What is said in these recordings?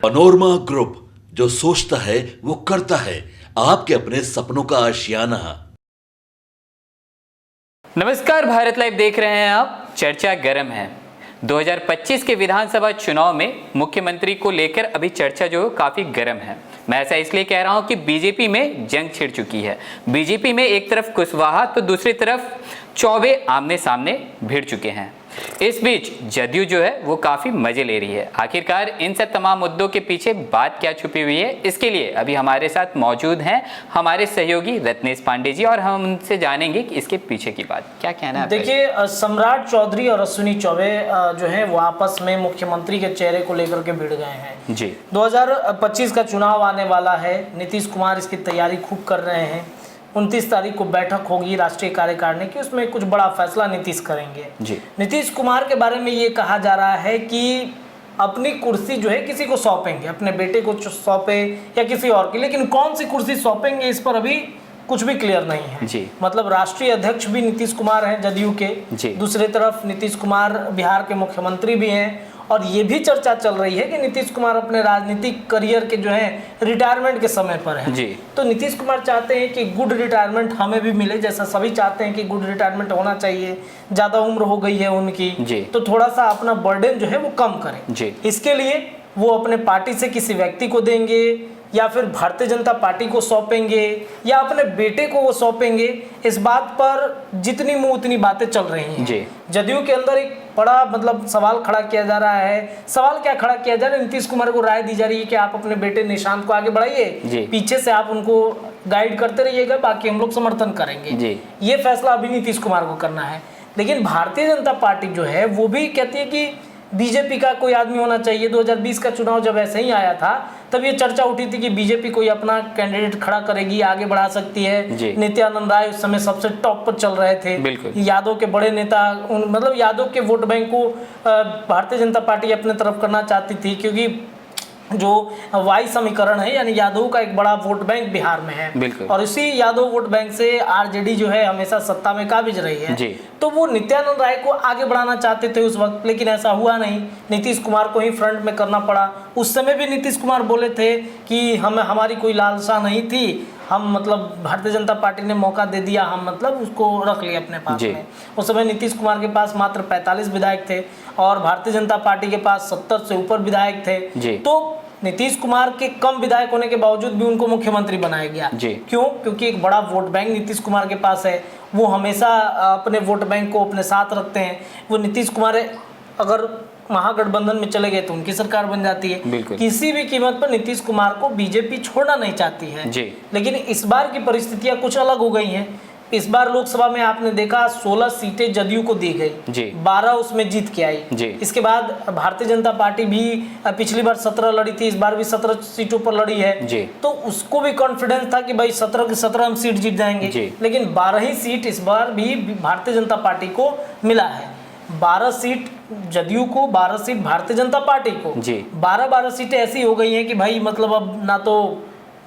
Panorama group, जो सोचता है वो करता है। आपके अपने सपनों का आशियाना। नमस्कार, भारत लाइव देख रहे हैं आप। चर्चा गर्म है। 2025 के विधानसभा चुनाव में मुख्यमंत्री को लेकर अभी चर्चा जो काफी गर्म है। मैं ऐसा इसलिए कह रहा हूं कि बीजेपी में जंग छिड़ चुकी है। बीजेपी में एक तरफ कुशवाहा तो दूसरी तरफ चौबे आमने सामने भिड़ चुके हैं। इस बीच जदयू जो है वो काफी मजे ले रही है। आखिरकार इन सब तमाम मुद्दों के पीछे बात क्या छुपी हुई है, इसके लिए अभी हमारे साथ मौजूद हैं हमारे सहयोगी रत्नेश पांडे जी, और हम उनसे जानेंगे कि इसके पीछे की बात क्या कहना है। देखिए, सम्राट चौधरी और अश्विनी चौबे जो है वो आपस में मुख्यमंत्री के चेहरे को लेकर के भिड़ गए हैं जी। 2025 का चुनाव आने वाला है। नीतीश कुमार इसकी तैयारी खूब कर रहे हैं। 29 तारीख को बैठक होगी राष्ट्रीय कार्यकारिणी की, उसमें कुछ बड़ा फैसला नीतीश करेंगे जी। नीतीश कुमार के बारे में ये कहा जा रहा है कि अपनी कुर्सी जो है किसी को सौंपेंगे, अपने बेटे को सौंपे या किसी और की, लेकिन कौन सी कुर्सी सौंपेंगे इस पर अभी कुछ भी क्लियर नहीं है जी। मतलब राष्ट्रीय अध्यक्ष भी नीतीश कुमार हैं जदयू के जी। दूसरी तरफ नीतीश कुमार बिहार के मुख्यमंत्री भी हैं, और ये भी चर्चा चल रही है कि नीतीश कुमार अपने राजनीतिक करियर के जो है रिटायरमेंट के समय पर है जी। तो नीतीश कुमार चाहते हैं कि गुड रिटायरमेंट हमें भी मिले, जैसा सभी चाहते हैं कि गुड रिटायरमेंट होना चाहिए। ज़्यादा उम्र हो गई है उनकी जी। तो थोड़ा सा अपना बर्डन जो है वो कम करें जी। इसके लिए वो अपने पार्टी से किसी व्यक्ति को देंगे या फिर भारतीय जनता पार्टी को सौंपेंगे या अपने बेटे को वो सौंपेंगे। इस बात पर जितनी मुंह उतनी बातें चल रही हैं जी। जदयू के अंदर एक बड़ा मतलब सवाल खड़ा किया जा रहा है। सवाल क्या खड़ा किया जा रहा है, नीतीश कुमार को राय दी जा रही है कि आप अपने बेटे निशांत को आगे बढ़ाइए, पीछे से आप उनको गाइड करते रहिएगा, बाकी हम लोग समर्थन करेंगे जी। ये फैसला अभी नीतीश कुमार को करना है। लेकिन भारतीय जनता पार्टी जो है वो भी कहती है कि बीजेपी का कोई आदमी होना चाहिए। 2020 का चुनाव जब ऐसे ही आया था तब ये चर्चा उठी थी कि बीजेपी कोई अपना कैंडिडेट खड़ा करेगी, आगे बढ़ा सकती है। नित्यानंद राय उस समय सबसे टॉप पर चल रहे थे। यादव के बड़े नेता मतलब यादव के वोट बैंक को भारतीय जनता पार्टी अपने तरफ करना चाहती थी, क्योंकि जो वाई समीकरण है यानी यादव का एक बड़ा वोट बैंक बिहार में है, और इसी यादव वोट बैंक से आरजेडी जो है हमेशा सत्ता में काबिज रही है जी। तो वो नित्यानंद राय को आगे बढ़ाना चाहते थे उस वक्त, लेकिन ऐसा हुआ नहीं। नीतीश कुमार को ही फ्रंट में करना पड़ा। उस समय भी नीतीश कुमार बोले थे कि हमारी कोई लालसा नहीं थी, हम मतलब भारतीय जनता पार्टी ने मौका दे दिया, हम मतलब उसको रख लिया अपने पास में। उस समय नीतीश कुमार के पास मात्र 45 विधायक थे और भारतीय जनता पार्टी के पास 70 से ऊपर विधायक थे। तो नीतीश कुमार के कम विधायक होने के बावजूद भी उनको मुख्यमंत्री बनाया गया। क्यों? क्योंकि एक बड़ा वोट बैंक नीतीश कुमार के पास है। वो हमेशा अपने वोट बैंक को अपने साथ रखते हैं। वो नीतीश कुमार अगर महागठबंधन में चले गए तो उनकी सरकार बन जाती है। किसी भी कीमत पर नीतीश कुमार को बीजेपी छोड़ना नहीं चाहती है जी। लेकिन इस बार की परिस्थितियां कुछ अलग हो गई हैं। इस बार लोकसभा में आपने देखा 16 सीटें जदयू को दी गई, 12 उसमें जीत के आई। इसके बाद भारतीय जनता पार्टी भी पिछली बार 17 लड़ी थी, इस बार भी 17 सीटों पर लड़ी है। तो उसको भी कॉन्फिडेंस था कि भाई 17 की 17 हम सीट जीत जाएंगे, लेकिन 12 ही सीट इस बार भी भारतीय जनता पार्टी को मिला है। 12 सीट जदयू को, 12 सीट भारतीय जनता पार्टी को। 12 सीटें ऐसी हो गई हैं कि भाई मतलब अब ना तो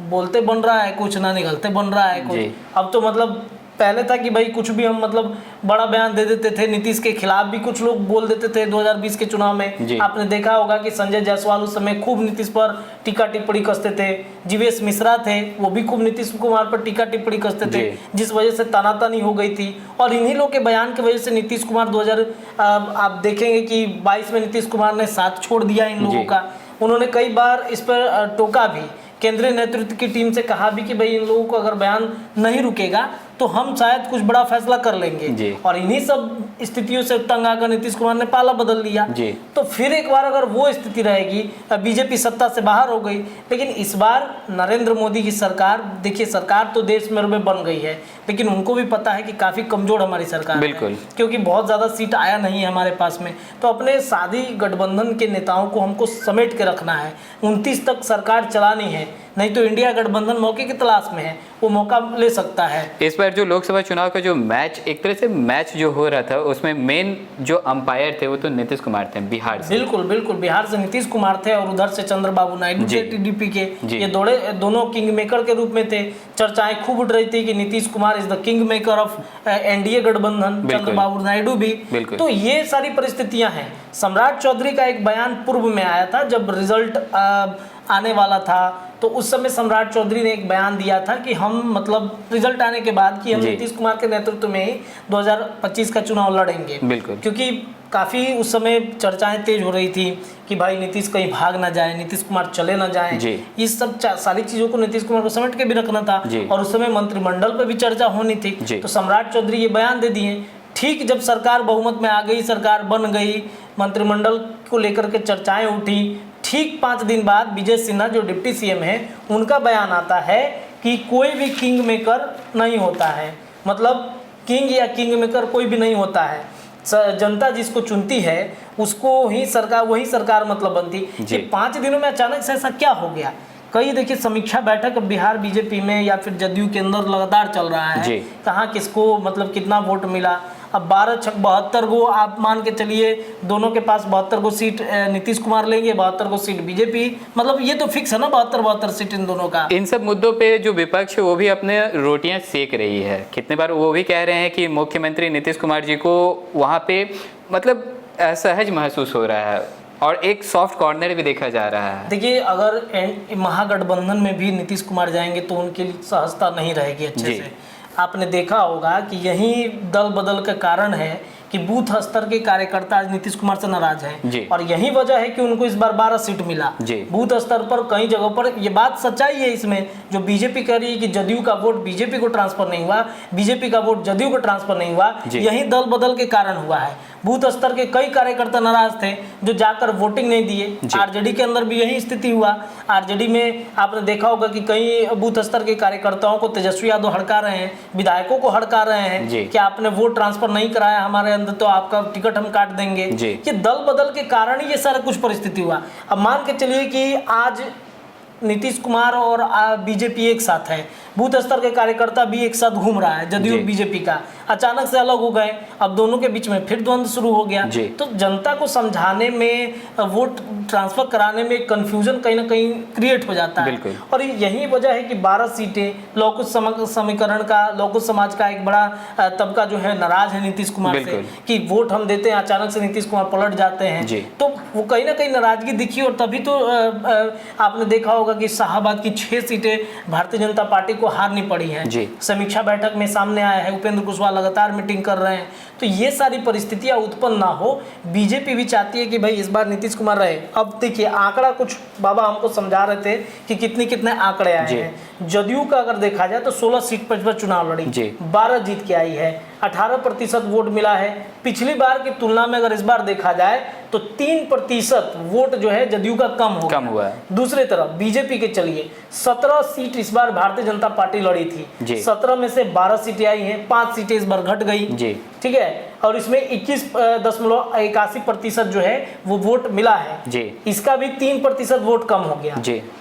बोलते बन रहा है कुछ, ना निकलते बन रहा है कुछ। अब तो मतलब पहले था कि भाई कुछ भी हम मतलब बड़ा बयान दे देते थे, नीतीश के खिलाफ भी कुछ लोग बोल देते थे। 2020 के चुनाव में आपने देखा होगा कि संजय जायसवाल उस समय खूब नीतीश पर टीका टिप्पणी कसते थे। जीवेश मिश्रा थे, वो भी खूब नीतीश कुमार पर टीका टिप्पणी कसते थे, जिस वजह से तनातनी हो गई थी। और इन्हीं लोग के बयान की वजह से नीतीश कुमार आप देखेंगे कि 22 में नीतीश कुमार ने साथ छोड़ दिया इन लोगों का। उन्होंने कई बार इस पर टोका भी, केंद्रीय नेतृत्व की टीम से कहा भी कि भाई इन लोगों को अगर बयान नहीं रुकेगा तो हम शायद कुछ बड़ा फैसला कर लेंगे। और इन्हीं सब स्थितियों से तंग आकर नीतीश कुमार ने पाला बदल लिया। तो फिर एक बार अगर वो स्थिति रहेगी, बीजेपी सत्ता से बाहर हो गई। लेकिन इस बार नरेंद्र मोदी की सरकार, देखिए सरकार तो देश में बन गई है, लेकिन उनको भी पता है कि काफी कमजोर हमारी सरकार है, क्योंकि बहुत ज्यादा सीट आया नहीं है हमारे पास में। तो अपने सादी गठबंधन के नेताओं को हमको समेट के रखना है। 29 तक सरकार चलानी है, नहीं तो इंडिया गठबंधन मौके की तलाश में है, वो मौका ले सकता है। इस बार जो लोकसभा चुनाव का जो मैच, एक तरह से मैच जो हो रहा था उसमें मेन जो अंपायर थे वो तो नीतीश कुमार थे बिहार से। बिल्कुल बिल्कुल, बिहार से नीतीश कुमार थे और उधर से चंद्रबाबू नायडू थे टीडीपी के। ये दोनों किंग मेकर के रूप में थे। चर्चाएं खूब उठ रही थी कि Nitish Kumar is the king maker of NDA गठबंधन, चंद्रबाबू नायडू भी। तो ये सारी परिस्थितियां हैं। सम्राट चौधरी का एक बयान पूर्व में आया था जब रिजल्ट आने वाला था, तो उस समय सम्राट चौधरी ने एक बयान दिया था कि हम मतलब रिजल्ट आने के बाद कि हम नीतीश कुमार के नेतृत्व में ही 2025 का चुनाव लड़ेंगे। क्योंकि काफ़ी उस समय चर्चाएं तेज हो रही थी कि भाई नीतीश कहीं भाग ना जाए, नीतीश कुमार चले ना जाए। इस सब सारी चीज़ों को नीतीश कुमार को समेट के भी रखना था और उस समय मंत्रिमंडल पर भी चर्चा होनी थी। तो सम्राट चौधरी ये बयान दे दिए। ठीक जब सरकार बहुमत में आ गई, सरकार बन गई, मंत्रिमंडल को लेकर के चर्चाएं उठी, ठीक 5 दिन बाद विजय सिन्हा जो डिप्टी सीएम है उनका बयान आता है कि कोई भी किंग मेकर नहीं होता है। मतलब किंग या किंग मेकर कोई भी नहीं होता है, जनता जिसको चुनती है उसको ही सरकार, वही सरकार मतलब बनती। ये 5 दिनों में अचानक से ऐसा क्या हो गया? कई देखिए समीक्षा बैठक बिहार बीजेपी में या फिर जदयू के अंदर लगातार चल रहा है, कहाँ किसको मतलब कितना वोट मिला। अब 12-72 गो आप मान के चलिए, दोनों के पास 72 गो सीट नीतीश कुमार लेंगे, 72 गो सीट बीजेपी, मतलब ये तो फिक्स है ना 72 सीट इन दोनों का। इन सब मुद्दों पे जो विपक्ष है वो भी अपने रोटियां सेक रही है। कितने बार वो भी कह रहे हैं कि मुख्यमंत्री नीतीश कुमार जी को वहाँ पे मतलब असहज महसूस हो रहा है और एक सॉफ्ट कॉर्नर भी देखा जा रहा है। देखिए अगर महागठबंधन में भी नीतीश कुमार जाएंगे तो उनकी सहजता नहीं रहेगी अच्छे से। आपने देखा होगा कि यही दल बदल का कारण है कि बूथ स्तर के कार्यकर्ता आज नीतीश कुमार से नाराज हैं और यही वजह है कि उनको इस बार 12 सीट मिला बूथ स्तर पर। कई जगहों पर ये बात सच्चाई है इसमें, जो बीजेपी कह रही है कि जदयू का वोट बीजेपी को ट्रांसफर नहीं हुआ, बीजेपी का वोट जदयू को ट्रांसफर नहीं हुआ, यही दल बदल के कारण हुआ है। बूथ स्तर के कई कार्यकर्ता नाराज थे जो जाकर वोटिंग नहीं दिए। आरजेडी के अंदर भी यही स्थिति हुआ। आरजेडी में आपने देखा होगा कि कई बूथ स्तर के कार्यकर्ताओं को तेजस्वी यादव हड़का रहे हैं, विधायकों को हड़का रहे हैं कि आपने वोट ट्रांसफर नहीं कराया हमारे अंदर तो आपका टिकट हम काट देंगे। ये दल बदल के कारण ही ये सारा कुछ परिस्थिति हुआ। अब मान के चलिए कि आज नीतीश कुमार और बीजेपी एक साथ है, बूथ स्तर के कार्यकर्ता भी एक साथ घूम रहा है, जदयू बीजेपी का, अचानक से अलग हो गए, अब दोनों के बीच में फिर द्वंद्व शुरू हो गया। तो जनता को समझाने में, वोट ट्रांसफर कराने में कंफ्यूजन कहीं ना कहीं क्रिएट हो जाता है। और यही वजह है कि 12 सीटें लौकुश समीकरण का, लौकुश समाज का एक बड़ा तबका जो है नाराज है नीतीश कुमार से कि वोट हम देते हैं, अचानक से नीतीश कुमार पलट जाते हैं। तो वो कहीं ना कहीं नाराजगी दिखी और तभी तो आपने देखा होगा कि शाहाबाद की 6 सीटें भारतीय जनता पार्टी को हारनी पड़ी है। समीक्षा बैठक में सामने आया है, उपेंद्र कुशवाहा लगातार मीटिंग कर रहे हैं। तो ये सारी परिस्थितियां उत्पन्न ना हो, बीजेपी भी चाहती है कि भाई इस बार नीतीश कुमार रहे। अब देखिए आंकड़ा कुछ बाबा हमको समझा रहे थे कि कितने आंकड़े आए हैं। जदयू का अगर देखा जाए तो 16 सीट पर चुनाव लड़ी, 12 जीत के आई है, 18% वोट मिला है। पिछली बार की तुलना में अगर इस बार देखा जाए तो 3% वोट जो है जदयू का कम हुआ है। दूसरी तरफ बीजेपी के चलिए 17 सीट इस बार भारतीय जनता पार्टी लड़ी थी, 17 में से 12 सीटें आई हैं, 5 सीटें इस बार घट गई, ठीक है। और इसमें 21.81% जो है वो वोट मिला है, इसका भी 3% वोट कम हो गया।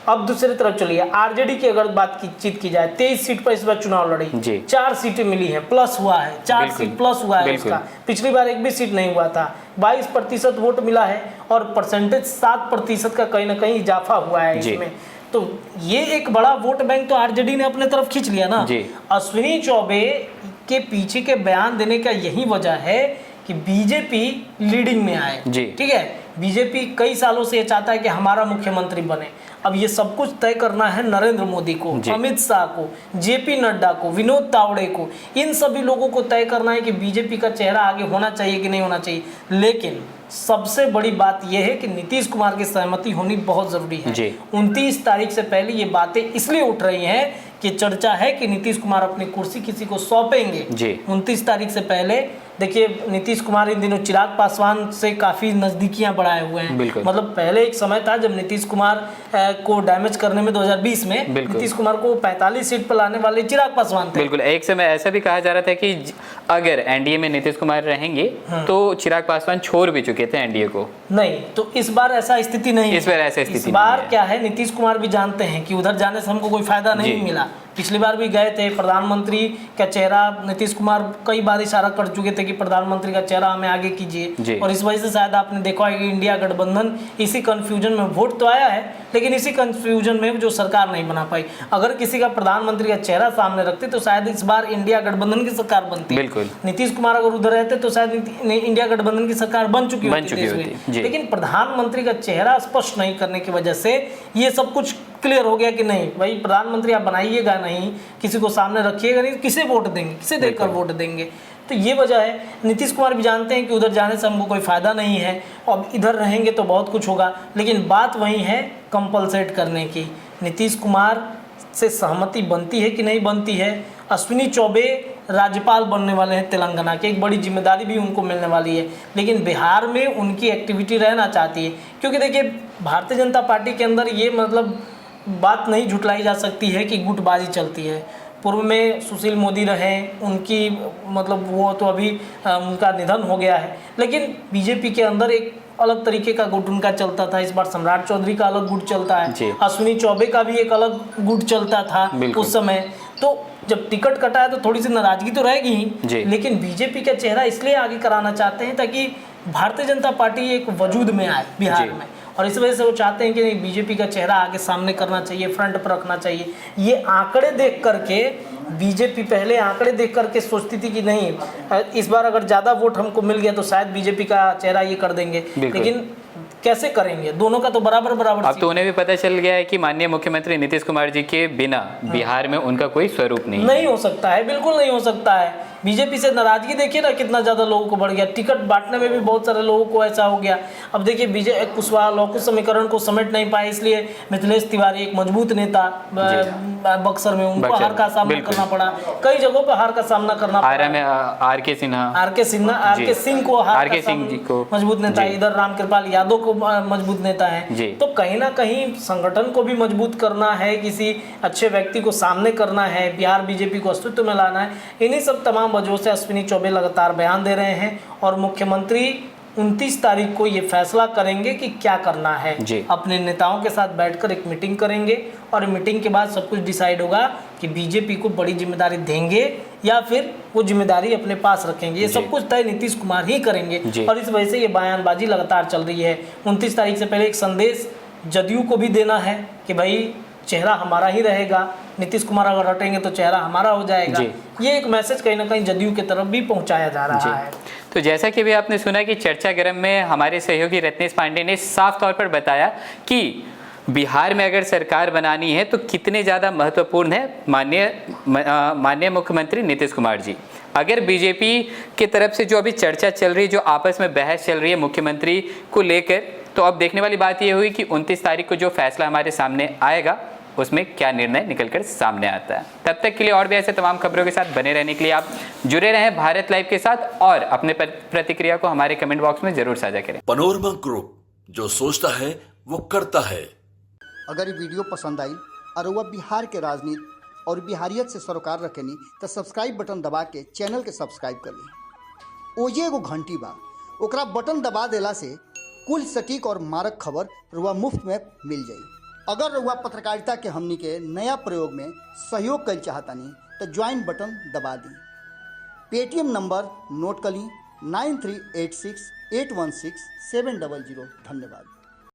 अब दूसरी तरफ चलिए आरजेडी की अगर बातचीत की जाए, 23 सीट पर इस बार चुनाव लड़ी, 4 सीटें मिली है, प्लस हुआ है, 4 सीट प्लस हुआ है इसका। पिछली बार एक भी सीट नहीं हुआ था, 22% वोट मिला है और परसेंटेज 7% का कहीं ना कहीं इजाफा हुआ है इसमें। तो ये एक बड़ा वोट बैंक तो आरजेडी ने अपने तरफ खींच लिया ना। अश्विनी चौबे के पीछे के बयान देने का यही वजह है कि बीजेपी लीडिंग में आए, ठीक है। बीजेपी कई सालों से ये चाहता है कि हमारा मुख्यमंत्री बने। अब ये सब कुछ तय करना है नरेंद्र मोदी को, अमित शाह को, जेपी नड्डा को, विनोद तावड़े को, इन सभी लोगों को तय करना है कि बीजेपी का चेहरा आगे होना चाहिए कि नहीं होना चाहिए। लेकिन सबसे बड़ी बात यह है कि नीतीश कुमार की सहमति होनी बहुत जरूरी है। 29 तारीख से पहले ये बातें इसलिए उठ रही हैं कि चर्चा है कि नीतीश कुमार अपनी कुर्सी किसी को सौंपेंगे 29 तारीख से पहले। देखिए नीतीश कुमार इन दिनों चिराग पासवान से काफ़ी नज़दीकियां बढ़ाए हुए हैं। मतलब पहले एक समय था जब नीतीश कुमार को डैमेज करने में 2020 में नीतीश कुमार को 45 सीट पर लाने वाले चिराग पासवान थे। बिल्कुल, एक समय ऐसा भी कहा जा रहा था कि अगर एनडीए में नीतीश कुमार रहेंगे तो चिराग पासवान छोड़ भी चुके थे एनडीए को। नहीं, तो इस बार ऐसा स्थिति नहीं है। इस बार ऐसा स्थिति इस बार क्या है, नीतीश कुमार भी जानते हैं कि उधर जाने से हमको कोई फायदा नहीं मिला, पिछली बार भी गए थे, प्रधानमंत्री का चेहरा नीतीश कुमार कई बार इशारा कर चुके थे कि प्रधानमंत्री का चेहरा हमें आगे कीजिए, और इस वजह से शायद आपने देखा है कि इंडिया गठबंधन इसी कंफ्यूजन में वोट तो आया है, लेकिन इसी कंफ्यूजन में जो सरकार नहीं बना पाई। अगर किसी का प्रधानमंत्री का चेहरा सामने रखते तो शायद इस बार इंडिया गठबंधन की सरकार बनती। बिल्कुल। नीतीश कुमार अगर उधर रहते तो शायद इंडिया गठबंधन की सरकार बन चुकी होती। लेकिन प्रधानमंत्री का चेहरा स्पष्ट नहीं करने की वजह से ये सब कुछ क्लियर हो गया कि नहीं भाई, प्रधानमंत्री आप बनाइएगा नहीं, किसी को सामने रखिएगा नहीं, किसे वोट देंगे, किसे देकर वोट देंगे। तो ये वजह है। नीतीश कुमार भी जानते हैं कि उधर जाने से हमको कोई फ़ायदा नहीं है, और इधर रहेंगे तो बहुत कुछ होगा, लेकिन बात वही है कंपलसेट करने की। नीतीश कुमार से सहमति बनती है कि नहीं बनती है। अश्विनी चौबे राज्यपाल बनने वाले हैं तेलंगाना के, एक बड़ी जिम्मेदारी भी उनको मिलने वाली है, लेकिन बिहार में उनकी एक्टिविटी रहना चाहती है, क्योंकि देखिए भारतीय जनता पार्टी के अंदर ये मतलब बात नहीं झुटलाई जा सकती है कि गुटबाजी चलती है। पूर्व में सुशील मोदी रहे, उनकी मतलब वो तो अभी उनका निधन हो गया है, लेकिन बीजेपी के अंदर एक अलग तरीके का गुट उनका चलता था। इस बार सम्राट चौधरी का अलग गुट चलता है, अश्विनी चौबे का भी एक अलग गुट चलता था उस समय। तो जब टिकट कटा है तो थोड़ी सी नाराजगी तो रहेगी ही, लेकिन बीजेपी का चेहरा इसलिए आगे कराना चाहते हैं ताकि भारतीय जनता पार्टी एक वजूद में आए बिहार में, और इस वजह से वो चाहते हैं कि नहीं, बीजेपी का चेहरा आगे सामने करना चाहिए, फ्रंट पर रखना चाहिए। ये आंकड़े देख करके बीजेपी पहले आंकड़े देख करके सोचती थी कि नहीं, इस बार अगर ज़्यादा वोट हमको मिल गया तो शायद बीजेपी का चेहरा ये कर देंगे, लेकिन कैसे करेंगे, दोनों का तो बराबर अब तो उन्हें भी पता चल गया है कि माननीय मुख्यमंत्री नीतीश कुमार जी के बिना बिहार में उनका कोई स्वरूप नहीं हो सकता है, बिल्कुल नहीं हो सकता है। बीजेपी से नाराजगी देखिए ना कितना ज़्यादा लोगों को बढ़ गया, टिकट बांटने में भी बहुत सारे लोगों को ऐसा हो गया। अब देखिए विजय कुशवाहा लौकुश समीकरण को समेट नहीं पाए, इसलिए मिथिलेश तिवारी एक मजबूत नेता बक्सर में, उनको हार का सामना करना पड़ा, कई जगहों पर हार का सामना करना पड़ा। आर के सिंह को मजबूत नेता, इधर रामकृपाल यादव को मजबूत नेता है। तो कहीं ना कहीं संगठन को भी मजबूत करना है, किसी अच्छे व्यक्ति को सामने करना है, बिहार बीजेपी को अस्तित्व में लाना है। इन्हीं सब तमाम वजहों से अश्विनी चौबे लगातार बयान दे रहे हैं, और मुख्यमंत्री 29 तारीख को ये फैसला करेंगे कि क्या करना है। अपने नेताओं के साथ बैठकर एक मीटिंग करेंगे, और मीटिंग के बाद सब कुछ डिसाइड होगा कि बीजेपी को बड़ी जिम्मेदारी देंगे या फिर वो जिम्मेदारी अपने पास रखेंगे। ये सब कुछ तय नीतीश कुमार ही करेंगे, और इस वजह से ये बयानबाजी लगातार चल रही है। 29 तारीख से पहले एक संदेश जदयू को भी देना है कि भाई चेहरा हमारा ही रहेगा, नीतीश कुमार अगर हटेंगे तो चेहरा हमारा हो जाएगा। ये एक मैसेज कहीं ना कहीं जदयू की तरफ भी पहुंचाया जा रहा है। तो जैसा कि भी आपने सुना कि चर्चा गर्म में हमारे सहयोगी रत्नेश पांडे ने साफ तौर पर बताया कि बिहार में अगर सरकार बनानी है तो कितने ज़्यादा महत्वपूर्ण है माननीय मुख्यमंत्री नीतीश कुमार जी। अगर बीजेपी की तरफ से जो अभी चर्चा चल रही है, जो आपस में बहस चल रही है मुख्यमंत्री को लेकर, तो अब देखने वाली बात यह हुई कि 29 तारीख को जो फैसला हमारे सामने आएगा उसमें क्या निर्णय निकलकर सामने आता है। तब तक के लिए और भी ऐसे तमाम खबरों के साथ बने रहने के लिए आप जुड़े रहें भारत लाइव के साथ, और अपने प्रतिक्रिया को हमारे कमेंट बॉक्स में जरूर साझा करें। पनोरमा ग्रुप, जो सोचता है वो करता है। अगर ये वीडियो पसंद आई और वह बिहार के राजनीति और बिहारियत से सरोकार रखेनी तो सब्सक्राइब बटन दबा के चैनल के सब्सक्राइब कर ली। ओजे एगो घंटी बा, ओकरा बटन दबा देला से कुल सटीक और मारक खबर रुआ मुफ्त में मिल जाई। अगर रुआ पत्रकारिता के हमनी के नया प्रयोग में सहयोग कर चाहतानी तो ज्वाइन बटन दबा दी। पेटीएम नंबर नोट कर ली 9386816700। धन्यवाद।